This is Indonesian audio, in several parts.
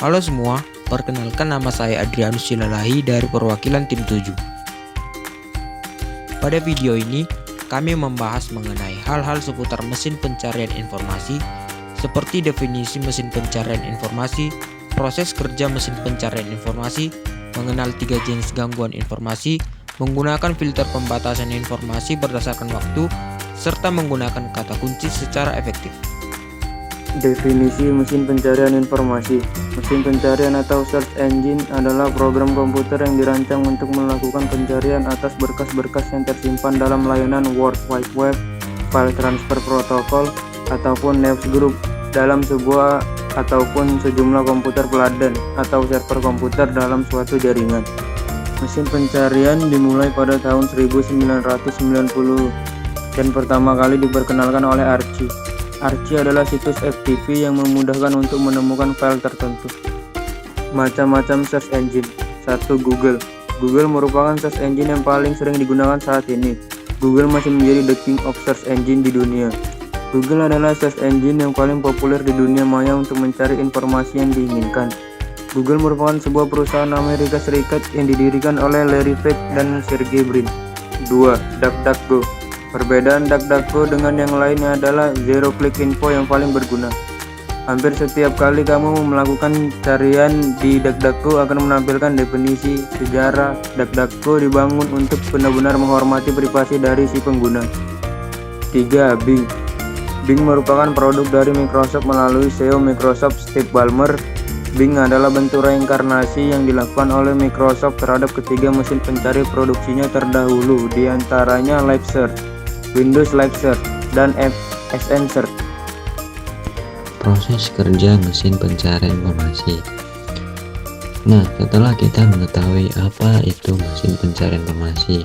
Halo semua, perkenalkan nama saya Adrianus Silalahi dari perwakilan tim 7. Pada video ini, kami membahas mengenai hal-hal seputar mesin pencarian informasi, seperti definisi mesin pencarian informasi, proses kerja mesin pencarian informasi, mengenal 3 jenis gangguan informasi, menggunakan filter pembatasan informasi berdasarkan waktu, serta menggunakan kata kunci secara efektif. Definisi mesin pencarian informasi. Mesin pencarian atau search engine adalah program komputer yang dirancang untuk melakukan pencarian atas berkas-berkas yang tersimpan dalam layanan World Wide Web, File Transfer Protocol, ataupun Newsgroup dalam sebuah ataupun sejumlah komputer peladen atau server komputer dalam suatu jaringan. Mesin pencarian dimulai pada tahun 1990 dan pertama kali diperkenalkan oleh Archie. Archie adalah situs FTP yang memudahkan untuk menemukan file tertentu. Macam-macam search engine. 1. Google. Google merupakan search engine yang paling sering digunakan saat ini. Google masih menjadi the king of search engine di dunia. Google adalah search engine yang paling populer di dunia maya untuk mencari informasi yang diinginkan. Google merupakan sebuah perusahaan Amerika Serikat yang didirikan oleh Larry Page dan Sergey Brin. 2. DuckDuckGo. Perbedaan DuckDuckGo dengan yang lainnya adalah zero click info yang paling berguna. Hampir setiap kali kamu melakukan carian di DuckDuckGo akan menampilkan definisi sejarah. DuckDuckGo dibangun untuk benar-benar menghormati privasi dari si pengguna. 3. Bing. Bing merupakan produk dari Microsoft melalui CEO Microsoft Steve Ballmer. Bing adalah bentuk reinkarnasi yang dilakukan oleh Microsoft terhadap ketiga mesin pencari produksinya terdahulu, diantaranya Live Search, Windows Live Search, dan FSN Search. Proses kerja mesin pencarian informasi. Nah, setelah kita mengetahui apa itu mesin pencarian informasi,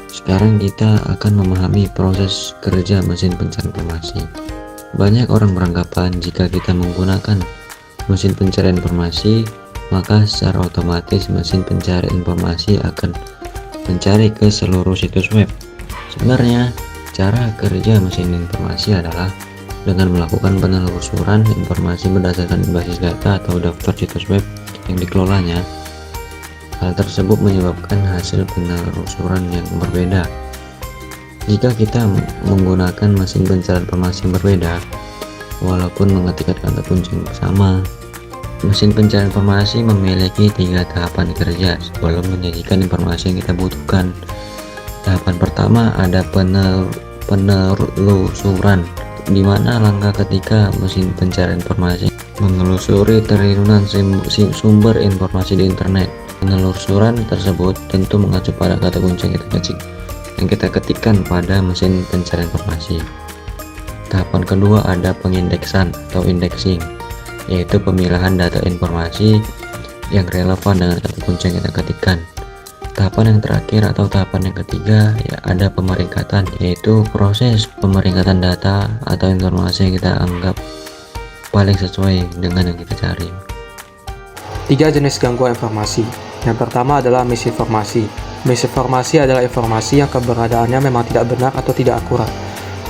sekarang kita akan memahami proses kerja mesin pencarian informasi. Banyak orang beranggapan jika kita menggunakan mesin pencarian informasi, maka secara otomatis mesin pencari informasi akan mencari ke seluruh situs web. Sebenarnya, cara kerja mesin informasi adalah dengan melakukan penelusuran informasi berdasarkan basis data atau daftar situs web yang dikelolanya. Hal tersebut menyebabkan hasil penelusuran yang berbeda. Jika kita menggunakan mesin pencarian informasi yang berbeda, walaupun mengetikkan kata kunci yang sama, mesin pencarian informasi memiliki 3 tahapan kerja sebelum menyajikan informasi yang kita butuhkan. Tahapan pertama ada penelusuran, di mana langkah ketika mesin pencarian informasi menelusuri triliunan sumber informasi di internet. Penelusuran tersebut tentu mengacu pada kata kunci yang kita ketikkan pada mesin pencarian informasi. Tahapan kedua ada pengindeksan atau indexing, yaitu pemilahan data informasi yang relevan dengan kata kunci yang kita ketikkan. Tahapan yang terakhir atau tahapan yang ketiga ya ada pemeringkatan, yaitu proses pemeringkatan data atau informasi yang kita anggap paling sesuai dengan yang kita cari. 3 jenis gangguan informasi. Yang pertama adalah misinformasi. Misinformasi adalah informasi yang keberadaannya memang tidak benar atau tidak akurat.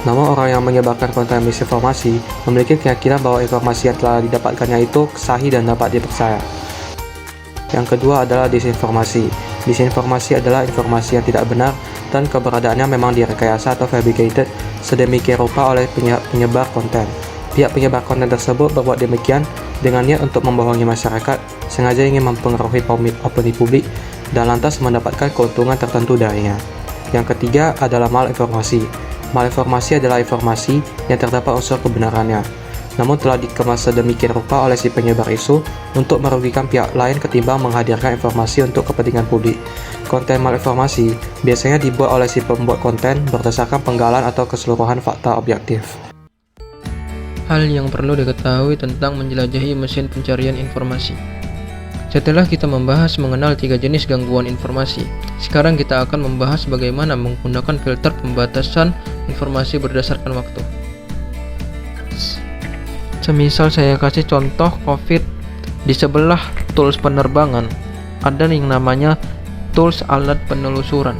Namun orang yang menyebarkan konten misinformasi memiliki keyakinan bahwa informasi yang telah didapatkannya itu sahih dan dapat dipercaya. Yang kedua adalah disinformasi. Disinformasi adalah informasi yang tidak benar dan keberadaannya memang direkayasa atau fabricated sedemikian rupa oleh penyebar konten. Pihak penyebar konten tersebut berbuat demikian dengan niat untuk membohongi masyarakat, sengaja ingin mempengaruhi opini publik, dan lantas mendapatkan keuntungan tertentu darinya. Yang ketiga adalah malinformasi. Malinformasi adalah informasi yang terdapat unsur kebenarannya, namun telah dikemas sedemikian rupa oleh si penyebar isu untuk merugikan pihak lain ketimbang menghadirkan informasi untuk kepentingan publik. Konten malinformasi biasanya dibuat oleh si pembuat konten berdasarkan penggalan atau keseluruhan fakta objektif. Hal yang perlu diketahui tentang menjelajahi mesin pencarian informasi. Setelah kita membahas mengenal 3 jenis gangguan informasi, sekarang kita akan membahas bagaimana menggunakan filter pembatasan informasi berdasarkan waktu. Semisal saya kasih contoh COVID, di sebelah tools penerbangan ada yang namanya tools alat penelusuran.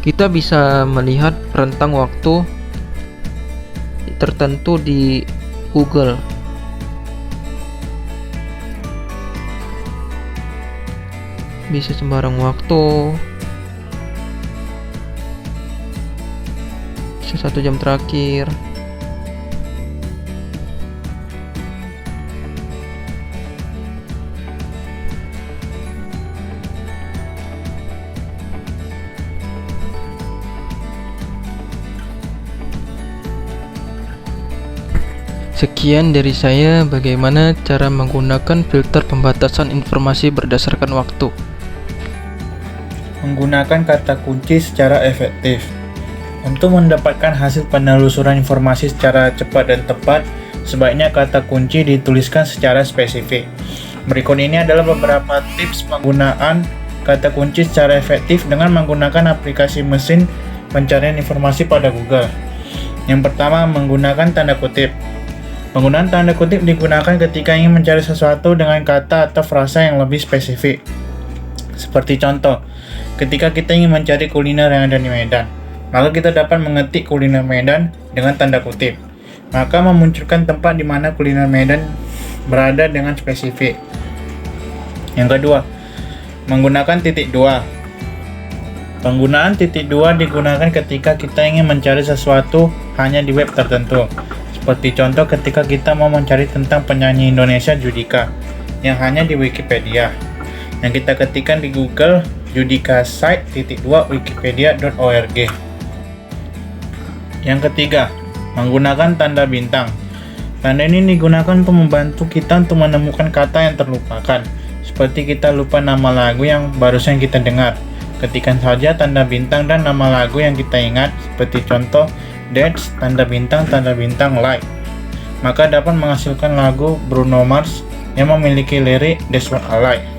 Kita bisa melihat rentang waktu tertentu di Google. bisa sembarang waktu, bisa 1 jam terakhir. Sekian dari saya bagaimana cara menggunakan filter pembatasan informasi berdasarkan waktu. Menggunakan kata kunci secara efektif. Untuk mendapatkan hasil penelusuran informasi secara cepat dan tepat, sebaiknya kata kunci dituliskan secara spesifik. Berikut ini adalah beberapa tips penggunaan kata kunci secara efektif dengan menggunakan aplikasi mesin pencarian informasi pada Google. Yang pertama, menggunakan tanda kutip. Penggunaan tanda kutip digunakan ketika ingin mencari sesuatu dengan kata atau frasa yang lebih spesifik. Seperti contoh, ketika kita ingin mencari kuliner yang ada di Medan, maka kita dapat mengetik kuliner Medan dengan tanda kutip. Maka memunculkan tempat di mana kuliner Medan berada dengan spesifik. Yang kedua, menggunakan titik dua. Penggunaan titik dua digunakan ketika kita ingin mencari sesuatu hanya di web tertentu. Seperti contoh ketika kita mau mencari tentang penyanyi Indonesia Judika yang hanya di Wikipedia. Yang kita ketikkan di Google Judika site.2 wikipedia.org. Yang ketiga, menggunakan tanda bintang. Tanda ini digunakan untuk membantu kita untuk menemukan kata yang terlupakan. Seperti kita lupa nama lagu yang barusan kita dengar. Ketikkan saja tanda bintang dan nama lagu yang kita ingat, seperti contoh That's tanda bintang like, maka dapat menghasilkan lagu Bruno Mars yang memiliki lirik That's What I Like.